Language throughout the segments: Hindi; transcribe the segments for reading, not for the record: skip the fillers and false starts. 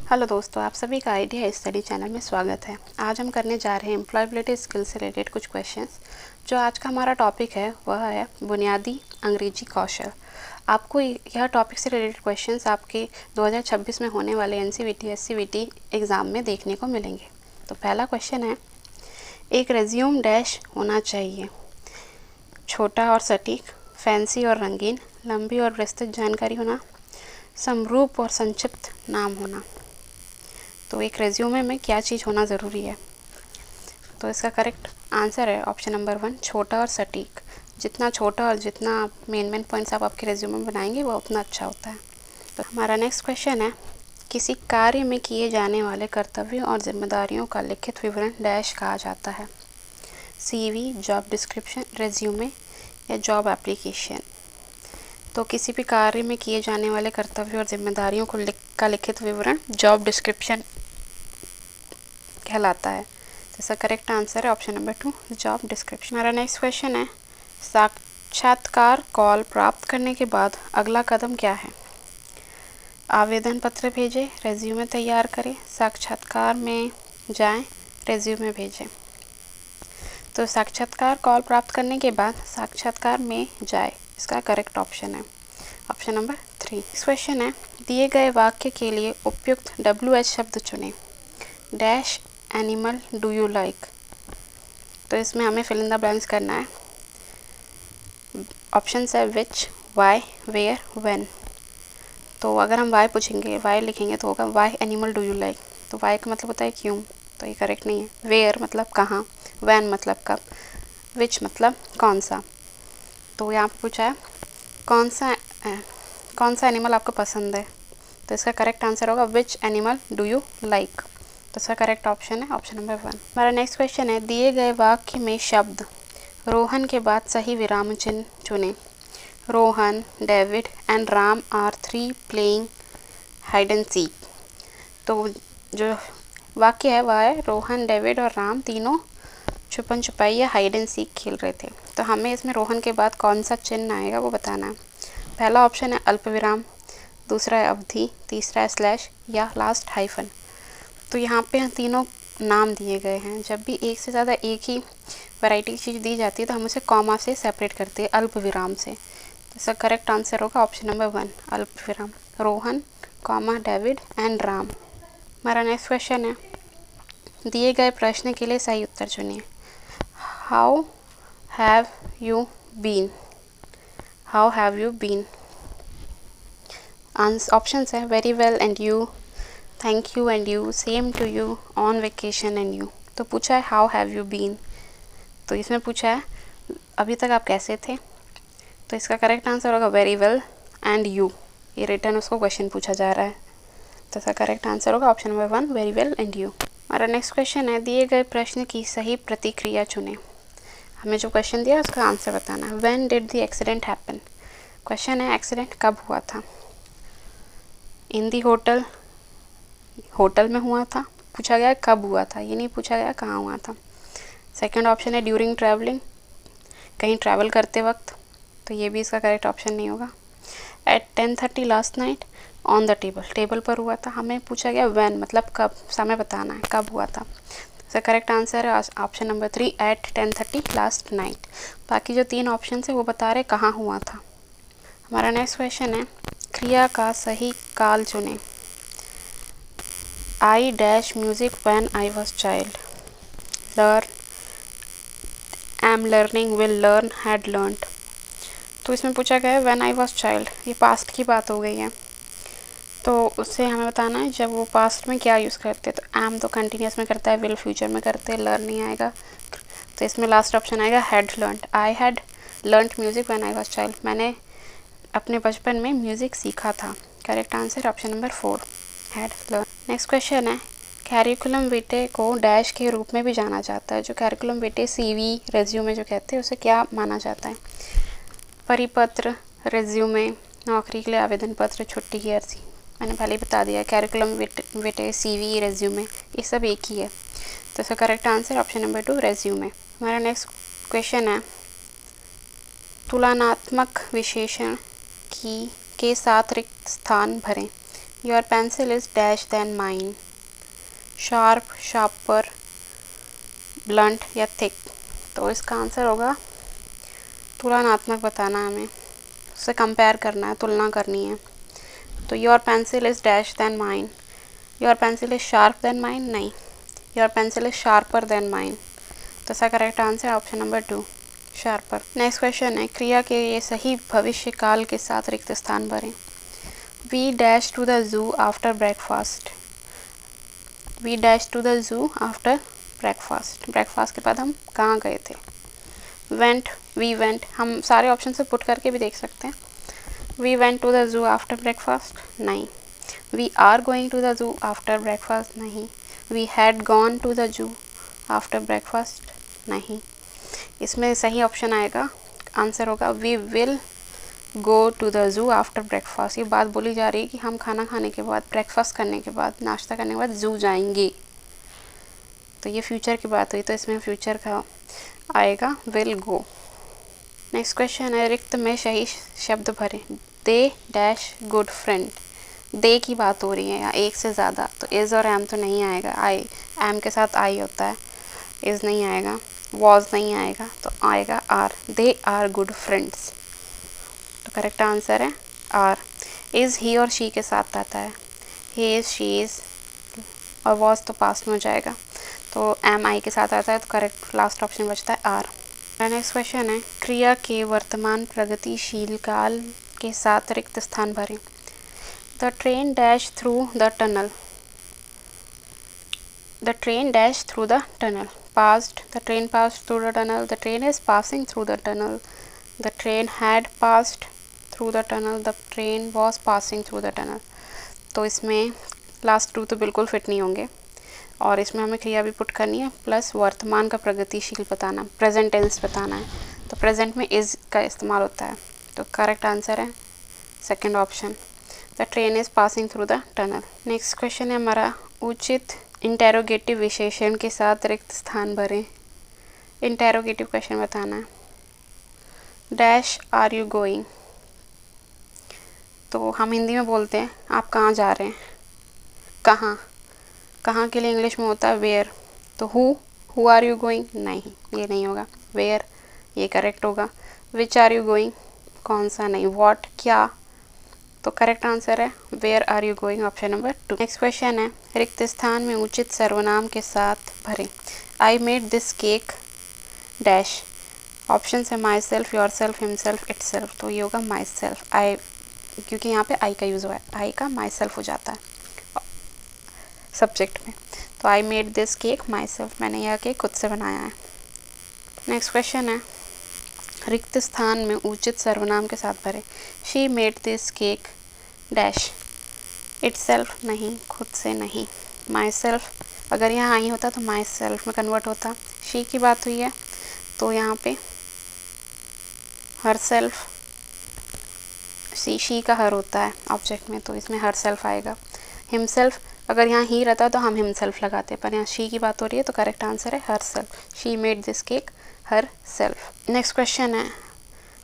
हेलो दोस्तों, आप सभी का आइडिया स्टडी चैनल में स्वागत है। आज हम करने जा रहे हैं एम्प्लॉयबिलिटी स्किल से रिलेटेड कुछ क्वेश्चंस। जो आज का हमारा टॉपिक है वह है बुनियादी अंग्रेजी कौशल। आपको यह टॉपिक से रिलेटेड क्वेश्चंस आपके 2026 में होने वाले एनसीवीटी एससीवीटी एग्ज़ाम में देखने को मिलेंगे। तो पहला क्वेश्चन है, एक रेज्यूम डैश होना चाहिए। छोटा और सटीक, फैंसी और रंगीन, लंबी और विस्तृत जानकारी होना, समरूप और संक्षिप्त नाम होना। तो एक रेज्यूमे में क्या चीज़ होना ज़रूरी है? तो इसका करेक्ट आंसर है ऑप्शन नंबर 1, छोटा और सटीक। जितना छोटा और जितना मेन पॉइंट्स आप आपके रेज्यूमे में बनाएंगे वो उतना अच्छा होता है। तो हमारा नेक्स्ट क्वेश्चन है, किसी कार्य में किए जाने वाले कर्तव्यों और जिम्मेदारियों का लिखित विवरण डैश कहा जाता है। सीवी, जॉब डिस्क्रिप्शन, रेज्यूमे या जॉब एप्लीकेशन। तो किसी भी कार्य में किए जाने वाले कर्तव्यों और जिम्मेदारियों को का लिखित विवरण जॉब डिस्क्रिप्शन कहलाता है। तो इसका करेक्ट आंसर है ऑप्शन नंबर 2, जॉब डिस्क्रिप्शन। हमारा नेक्स्ट क्वेश्चन है, साक्षात्कार कॉल प्राप्त करने के बाद अगला कदम क्या है? आवेदन पत्र भेजें, रेज्यूमे तैयार करें, साक्षात्कार में जाएं, रेज्यूमे भेजें। तो साक्षात्कार कॉल प्राप्त करने के बाद साक्षात्कार में जाए, इसका करेक्ट ऑप्शन है ऑप्शन नंबर 3। क्वेश्चन है, दिए गए वाक्य के लिए उपयुक्त WH शब्द चुनें। Dash animal do you like. तो इसमें हमें फिल इन द ब्लैंक्स करना है। ऑप्शन है विच, वाई, वेयर, व्हेन। तो अगर हम वाई पूछेंगे, वाई लिखेंगे तो होगा why animal do you like. तो वाई का मतलब होता है क्यों, तो ये करेक्ट नहीं है। वेयर मतलब कहाँ, व्हेन मतलब कब, विच मतलब कौन सा। तो यहाँ पर पूछा है कौन सा एनिमल आपको पसंद है। तो इसका करेक्ट आंसर होगा which animal do you like. तो इसका करेक्ट ऑप्शन है ऑप्शन नंबर 1। हमारा नेक्स्ट क्वेश्चन है, दिए गए वाक्य में शब्द रोहन के बाद सही विराम चिन्ह चुनें। Rohan, David and Ram are 3 playing hide and seek. तो जो वाक्य है वह है, रोहन, डेविड और राम तीनों छुपन छुपाई या हाइड एंड सीक खेल रहे थे। तो हमें इसमें रोहन के बाद कौन सा चिन्ह आएगा वो बताना है। पहला ऑप्शन है अल्प विराम, दूसरा है अवधि, तीसरा है स्लैश या लास्ट हाइफन। तो यहाँ पे तीनों नाम दिए गए हैं। जब भी एक से ज़्यादा एक ही वैरायटी की चीज़ दी जाती है तो हम उसे कॉमा से सेपरेट करते हैं, अल्प विराम से। तो इसका करेक्ट आंसर होगा ऑप्शन नंबर 1, अल्प विराम। Rohan, comma, David and Ram. हमारा नेक्स्ट क्वेश्चन है, दिए गए प्रश्न के लिए सही उत्तर चुनिए। How have you been. How have you been. Options है very well and you, thank you and you, same to you, on vacation and you. तो पूछा है हाउ हैव यू बीन। तो इसमें पूछा है अभी तक आप कैसे थे। तो इसका करेक्ट आंसर होगा वेरी वेल एंड यू। ये रिटर्न उसको क्वेश्चन पूछा जा रहा है। तो इसका करेक्ट आंसर होगा option number 1, very well and you. हमारा नेक्स्ट क्वेश्चन है, दिए गए प्रश्न की सही प्रतिक्रिया चुनें। हमें जो क्वेश्चन दिया उसका आंसर बताना है। When did the accident happen. Question है एक्सीडेंट कब हुआ था। इन दी होटल, होटल में हुआ था। पूछा गया कब हुआ था, ये नहीं पूछा गया कहाँ हुआ था। सेकंड ऑप्शन है ड्यूरिंग ट्रैवलिंग, कहीं ट्रैवल करते वक्त। तो ये भी इसका करेक्ट ऑप्शन नहीं होगा। At 10:30 last night, on the table, table पर हुआ था। हमें पूछा गया व्हेन मतलब कब, समय बताना है कब हुआ था। इसका करेक्ट आंसर है option number 3, at 10:30 last night. बाकी जो 3 ऑप्शन है वो बता रहे कहाँ हुआ था। हमारा नेक्स्ट क्वेश्चन है, क्रिया का सही काल चुनें। I dash music when I was child. Learn, am learning, will learn, had learned. तो इसमें पूछा गया है व्हेन आई वॉज चाइल्ड, ये पास्ट की बात हो गई है। तो उससे हमें बताना है जब वो पास्ट में क्या यूज़ करते हैं। तो एम तो कंटिन्यूस में करता है, विल फ्यूचर में करते हैं, लर्न नहीं आएगा। तो इसमें लास्ट ऑप्शन आएगा had learned. I had learned music when I was child. मैंने अपने बचपन में म्यूज़िक सीखा था। Correct answer option number 4, had learn. Next question है, कैरिकुलम विटे को डैश के रूप में भी जाना जाता है। जो कैरिकुलम विटे CV, रेज्यूमे जो कहते हैं उसे क्या माना जाता है। परिपत्र, रेज्यूमे, नौकरी के लिए आवेदन पत्र, छुट्टी की अर्जी। मैंने पहले ही बता दिया कैरिकुलम विटे, CV, रेज्यूमे ये सब एक ही है। तो इसका correct answer option number 2, resume. हमारा नेक्स्ट क्वेश्चन है, तुलनात्मक विशेषण के साथ रिक्त स्थान भरें। Your pencil is dash than mine, sharp, sharper, blunt या थिक। तो इसका आंसर होगा तुलनात्मक बताना है हमें, उससे कंपेयर करना है, तुलना करनी है। तो your pencil is dash than mine, your pencil is sharp than mine, नहीं, your pencil is sharper than mine. तो इसका correct answer option number 2, sharper. Next question है, क्रिया के ये सही भविष्य काल के साथ रिक्त स्थान भरें। We dash to the zoo after breakfast, we dash to the zoo after breakfast, breakfast के बाद हम कहाँ गए थे। वेंट, वी वेंट, हम सारे ऑप्शन से पुट करके भी देख सकते हैं। We went to the zoo after breakfast, नहीं। We are going to the zoo after breakfast, नहीं। We had gone to the zoo after breakfast, नहीं। इसमें सही ऑप्शन आएगा, आंसर होगा we will go to the zoo after breakfast. ये बात बोली जा रही है कि हम खाना खाने के बाद, ब्रेकफास्ट करने के बाद, नाश्ता करने के बाद जू जाएंगे। तो ये फ्यूचर की बात हुई, तो इसमें फ्यूचर का आएगा विल गो। नेक्स्ट क्वेश्चन है, रिक्त में सही शब्द भरें। दे डैश गुड फ्रेंड, दे की बात हो रही है या एक से ज़्यादा, तो इज़ और एम तो नहीं आएगा, आई, एम के साथ आई होता है, इज़ नहीं आएगा, वॉज नहीं आएगा, तो आएगा are. They are good friends, तो करेक्ट आंसर है आर। इज़ ही और शी के साथ आता है, ही इज़, शी इज़, और वॉज तो पास्ट में हो जाएगा, तो एम आई के साथ आता है, तो करेक्ट लास्ट ऑप्शन बचता है आर। नेक्स्ट क्वेश्चन है, क्रिया के वर्तमान प्रगतिशील काल के साथ रिक्त स्थान भरें। The train dash through the tunnel, the train dash through the tunnel, passed, the train passed through the tunnel, the train is passing through the tunnel, the train had passed through the tunnel, the train was passing through the tunnel. तो इसमें लास्ट टू तो बिल्कुल फिट नहीं होंगे, और इसमें हमें क्रिया भी पुट करनी है, प्लस वर्तमान का प्रगतिशील बताना, प्रेजेंट टेंस बताना है, तो प्रेजेंट में इज़ का इस्तेमाल होता है, तो करेक्ट आंसर है second option, the train is passing through the tunnel. Next question है हमारा, उचित इंटेरोगेटिव विशेषण के साथ रिक्त स्थान भरें। इंटेरोगेटिव क्वेश्चन बताना है। डैश आर यू गोइंग, तो हम हिंदी में बोलते हैं आप कहाँ जा रहे हैं, कहाँ, कहाँ के लिए इंग्लिश में होता है वेयर, तो हु आर यू गोइंग, नहीं, ये नहीं होगा, वेयर ये करेक्ट होगा। विच आर यू गोइंग, कौन सा, नहीं। व्हाट, क्या, तो करेक्ट आंसर है where are you going, option number 2। Next question है, रिक्त स्थान में उचित सर्वनाम के साथ भरें। I made this cake dash, option है myself, yourself, himself, itself, तो ये होगा माई सेल्फ। आई, क्योंकि यहाँ पे आई का यूज़ हुआ है, आई का माई सेल्फ हो जाता है सब्जेक्ट में, तो आई made this cake my self, मैंने यह केक खुद से बनाया है। नेक्स्ट क्वेश्चन है, रिक्त स्थान में उचित सर्वनाम के साथ भरें। She made this cake dash, itself, नहीं, खुद से नहीं। माई सेल्फ, अगर यहाँ आई होता तो माई सेल्फ में कन्वर्ट होता। शी की बात हुई है तो यहाँ पे हर सेल्फ, शी का हर होता है ऑब्जेक्ट में, तो इसमें हर सेल्फ आएगा। हिमसेल्फ, अगर यहाँ ही रहता तो हम हिमसेल्फ लगाते, पर यहाँ शी की बात हो रही है तो करेक्ट आंसर है her self. She made this cake her self. Next question है,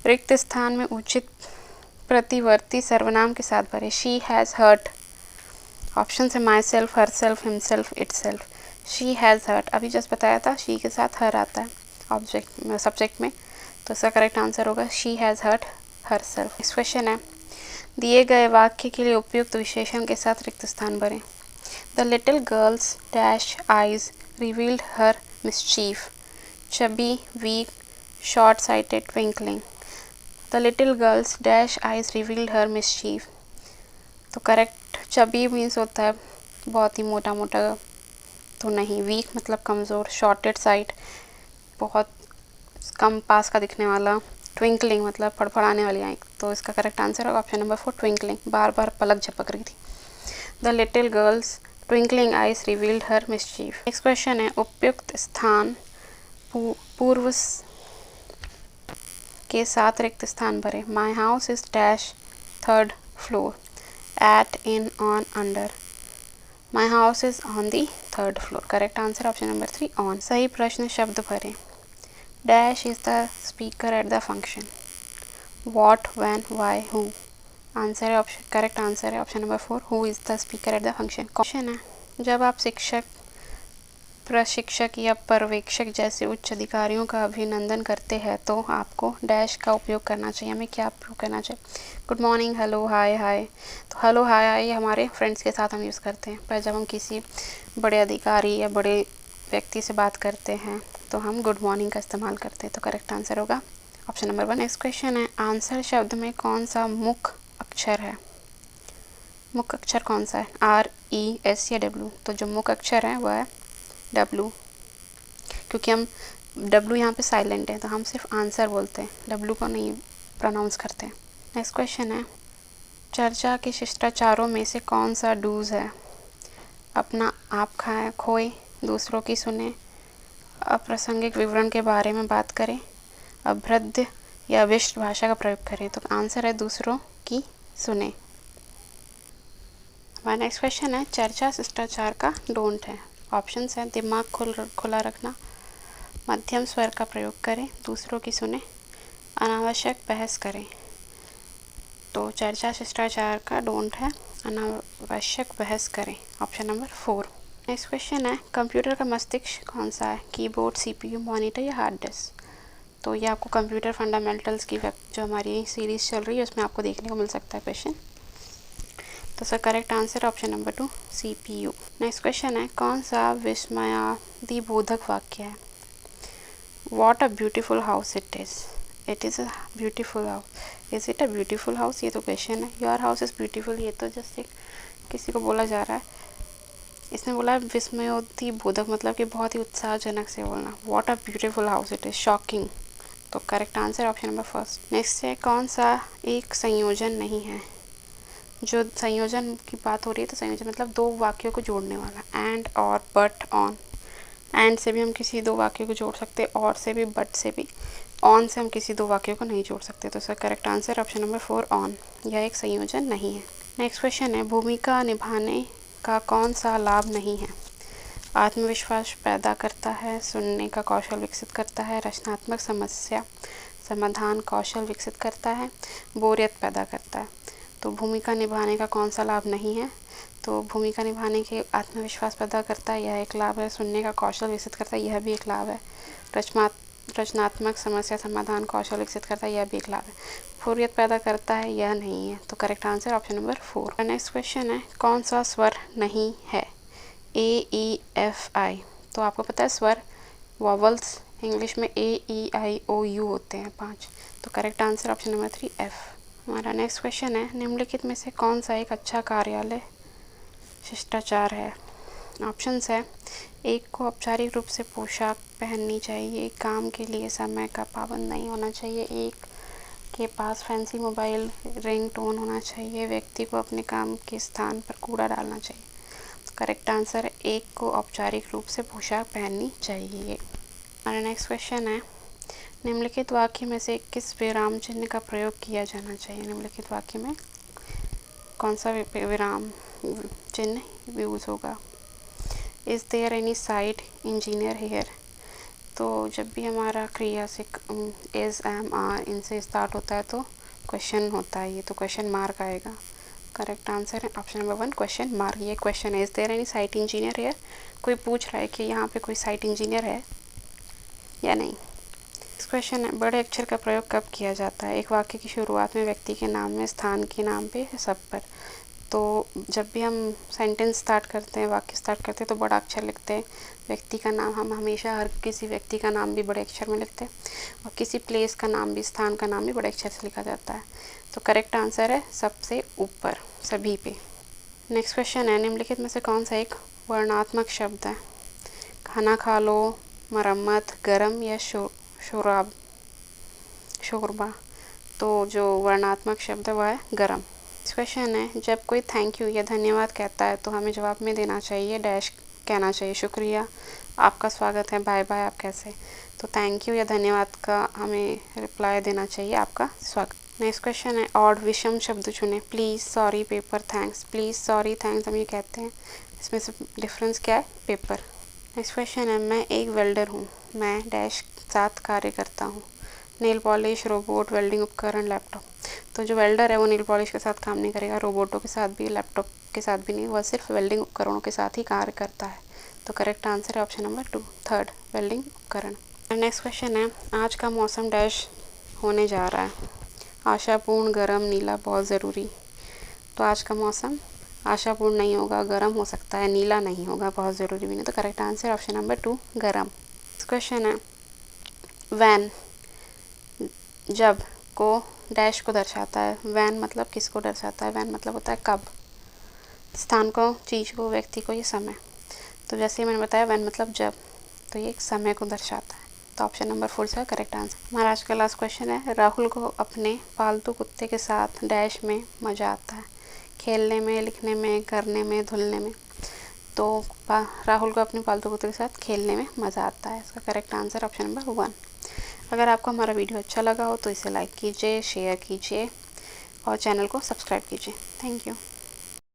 रिक्त स्थान में उचित प्रतिवर्ती सर्वनाम के साथ भरे। शी हैज़ हर्ट, ऑप्शन है myself, herself, himself, itself. She has hurt, अभी जस्ट बताया था शी के साथ हर आता है ऑब्जेक्ट में, सब्जेक्ट में, तो इसका करेक्ट आंसर होगा she has hurt herself. Next question है, दिए गए वाक्य के लिए उपयुक्त विशेषण के साथ रिक्त स्थान भरें। The little girls dash eyes revealed her mischief, chubby, weak, short-sighted, twinkling. The little girl's dash eyes revealed her mischief. तो करेक्ट, chubby मीन्स होता है बहुत ही मोटा मोटा, तो नहीं। weak मतलब कमज़ोर, shorted sight बहुत कम पास का दिखने वाला, twinkling मतलब फड़फड़ाने वाली आँख, तो इसका करेक्ट आंसर होगा ऑप्शन नंबर 4 twinkling, बार बार पलक झपक रही थी। The little girl's twinkling eyes revealed her mischief. Next question है, उपयुक्त स्थान पूर्व के साथ रिक्त स्थान भरें। My house is dash third floor, at, in, on, under. My house is on the third floor, correct answer option number 3 on. सही प्रश्न शब्द भरें। Dash is the speaker at the function, what, when, why, who. Answer है ऑप्शन, करेक्ट आंसर है option number 4, who is the speaker at the function. Question है, जब आप शिक्षक, प्रशिक्षक या पर्यवेक्षक जैसे उच्च अधिकारियों का अभिनंदन करते हैं तो आपको डैश का उपयोग करना चाहिए। हमें क्या उपयोग करना चाहिए? गुड मॉर्निंग, हेलो, हाय हाय। तो हेलो हाय हाय हमारे फ्रेंड्स के साथ हम यूज़ करते हैं, पर जब हम किसी बड़े अधिकारी या बड़े व्यक्ति से बात करते हैं तो हम गुड मॉर्निंग का इस्तेमाल करते हैं। तो करेक्ट आंसर होगा ऑप्शन नंबर 1। नेक्स्ट क्वेश्चन है, आंसर शब्द में कौन सा मुख्य अक्षर है? मुख्य अक्षर कौन सा है? आर, ई, एस या डब्ल्यू? तो जो मुख्य अक्षर है वह है डब्ल्यू, क्योंकि हम डब्ल्यू यहाँ पे साइलेंट है तो हम सिर्फ आंसर बोलते हैं, डब्ल्यू को नहीं प्रोनाउंस करते। नेक्स्ट क्वेश्चन है, चर्चा के शिष्टाचारों में से कौन सा डूज है? अपना आप खाए खोए, दूसरों की सुने, अप्रासंगिक विवरण के बारे में बात करें, अभ्रद्य या अभिष्ट भाषा का प्रयोग करें। तो आंसर है दूसरों की सुने। हमारा नेक्स्ट क्वेश्चन है, चर्चा शिष्टाचार का डोंट है। ऑप्शंस हैं, दिमाग खुला रखना, मध्यम स्वर का प्रयोग करें, दूसरों की सुने, अनावश्यक बहस करें। तो चर्चा शिष्टाचार का डोंट है अनावश्यक बहस करें, ऑप्शन नंबर 4। नेक्स्ट क्वेश्चन है, कंप्यूटर का मस्तिष्क कौन सा है? कीबोर्ड, सीपीयू, मॉनिटर या हार्ड डिस्क? तो ये आपको कंप्यूटर फंडामेंटल्स की जो हमारी सीरीज़ चल रही है उसमें आपको देखने को मिल सकता है क्वेश्चन। तो sir correct answer option number 2, CPU. Next question है, कौन सा विस्मयादिबोधक वाक्य है? What a beautiful house it is, it is a beautiful house, is it a beautiful house? ये तो क्वेश्चन है। योर हाउस इज़ ब्यूटीफुल, ये तो जस्ट एक किसी को बोला जा रहा है। इसने बोला है विस्मयोदिबोधक, मतलब कि बहुत ही उत्साहजनक से बोलना। What a beautiful house it is, shocking. तो correct answer option number 1। Next है, कौन सा एक संयोजन नहीं है? जो संयोजन की बात हो रही है तो संयोजन मतलब दो वाक्यों को जोड़ने वाला, एंड, और, बट, ऑन। एंड से भी हम किसी दो वाक्यों को जोड़ सकते हैं, और से भी, बट से भी, ऑन से हम किसी दो वाक्यों को नहीं जोड़ सकते। तो इसका correct answer option number 4, on. यह एक संयोजन नहीं है। नेक्स्ट क्वेश्चन है, भूमिका निभाने का कौन सा लाभ नहीं है? आत्मविश्वास पैदा करता है, सुनने का कौशल विकसित करता है, रचनात्मक समस्या समाधान कौशल विकसित करता है, बोरियत पैदा करता है। तो भूमिका निभाने का कौन सा लाभ नहीं है? तो भूमिका निभाने के आत्मविश्वास पैदा करता है, यह एक लाभ है। सुनने का कौशल विकसित करता है, यह भी एक लाभ है। रचनात्मक समस्या समाधान कौशल विकसित करता है, यह भी एक लाभ है। बोरियत पैदा करता है, यह नहीं है। तो correct answer option number 4। Next question है, कौन सा स्वर नहीं है? ए, ई, एफ, आई। तो आपको पता है स्वर वॉवल्स इंग्लिश में ए, ई, आई, ओ, यू होते हैं 5। तो correct answer option number 3, F. हमारा नेक्स्ट क्वेश्चन है, निम्नलिखित में से कौन सा एक अच्छा कार्यालय शिष्टाचार है? ऑप्शंस है, एक को औपचारिक रूप से पोशाक पहननी चाहिए, काम के लिए समय का पाबंद नहीं होना चाहिए, एक के पास फैंसी मोबाइल रिंगटोन होना चाहिए, व्यक्ति को अपने काम के स्थान पर कूड़ा डालना चाहिए। तो करेक्ट आंसर है, एक को औपचारिक रूप से पोशाक पहननी चाहिए। हमारा नेक्स्ट क्वेश्चन है, निम्नलिखित वाक्य में से किस विराम चिन्ह का प्रयोग किया जाना चाहिए? निम्नलिखित वाक्य में कौन सा विराम चिन्ह यूज होगा? Is there any site engineer here? तो जब भी हमारा क्रिया से इज़, एम, आर इनसे स्टार्ट होता है तो क्वेश्चन होता है, ये तो क्वेश्चन मार्क आएगा। करेक्ट आंसर है ऑप्शन नंबर 1, क्वेश्चन मार्क। ये क्वेश्चन है, is there any site engineer here? कोई पूछ रहा है कि यहाँ पे कोई साइट इंजीनियर है या नहीं। इस क्वेश्चन है, बड़े अक्षर का प्रयोग कब किया जाता है? एक वाक्य की शुरुआत में, व्यक्ति के नाम में, स्थान के नाम पे, सब पर। तो जब भी हम सेंटेंस स्टार्ट करते हैं, वाक्य स्टार्ट करते हैं तो बड़ा अक्षर लिखते हैं। व्यक्ति का नाम हम हमेशा हर किसी व्यक्ति का नाम भी बड़े अक्षर में लिखते हैं, और किसी प्लेस का नाम भी, स्थान का नाम भी बड़े अक्षर से लिखा जाता है। तो करेक्ट आंसर है सबसे ऊपर, सभी पे। नेक्स्ट क्वेश्चन है, निम्नलिखित में से कौन सा एक वर्णात्मक शब्द है? खाना खा लो, मरम्मत, गरम या शोरबा। तो जो वर्णात्मक शब्द है वह है गरम। क्वेश्चन है, जब कोई थैंक यू या धन्यवाद कहता है तो हमें जवाब में देना चाहिए डैश कहना चाहिए, शुक्रिया, आपका स्वागत है, बाय बाय, आप कैसे? तो थैंक यू या धन्यवाद का हमें रिप्लाई देना चाहिए, आपका स्वागत। नेक्स्ट क्वेश्चन है, ऑड विषम शब्द चुने। Please, sorry, paper, thanks. Please, sorry, thanks हम ये कहते हैं, इसमें से डिफरेंस क्या है? पेपर। नेक्स्ट क्वेश्चन है, मैं एक वेल्डर हूँ, मैं डैश साथ कार्य करता हूँ। नेल पॉलिश, रोबोट, वेल्डिंग उपकरण, लैपटॉप। तो जो वेल्डर है वो नेल पॉलिश के साथ काम नहीं करेगा, रोबोटों के साथ भी, लैपटॉप के साथ भी नहीं, वह सिर्फ वेल्डिंग उपकरणों के साथ ही कार्य करता है। तो करेक्ट आंसर है ऑप्शन नंबर 2, थर्ड, वेल्डिंग उपकरण। नेक्स्ट क्वेश्चन है, आज का मौसम डैश होने जा रहा है। आशापूर्ण, गरम, नीला, बहुत ज़रूरी। तो आज का मौसम आशापूर्ण नहीं होगा, गरम हो सकता है, नीला नहीं होगा, बहुत ज़रूरी भी नहीं। तो करेक्ट आंसर ऑप्शन नंबर 2, गरम। नेक्स्ट क्वेश्चन है, वैन जब को डैश को दर्शाता है। वैन मतलब किसको दर्शाता है? वैन मतलब होता है कब, स्थान को, चीज़ को, व्यक्ति को, ये समय। तो जैसे मैंने बताया वैन मतलब जब, तो ये समय को दर्शाता है। तो ऑप्शन नंबर 4 का करेक्ट आंसर। हमारा आज का लास्ट क्वेश्चन है, राहुल को अपने पालतू कुत्ते के साथ डैश में मज़ा आता है। खेलने में, लिखने में, करने में, धुलने में। तो राहुल को अपने पालतू कुत्ते के साथ खेलने में मज़ा आता है। इसका करेक्ट आंसर ऑप्शन नंबर 1। अगर आपको हमारा वीडियो अच्छा लगा हो तो इसे लाइक कीजिए, शेयर कीजिए और चैनल को सब्सक्राइब कीजिए। Thank you.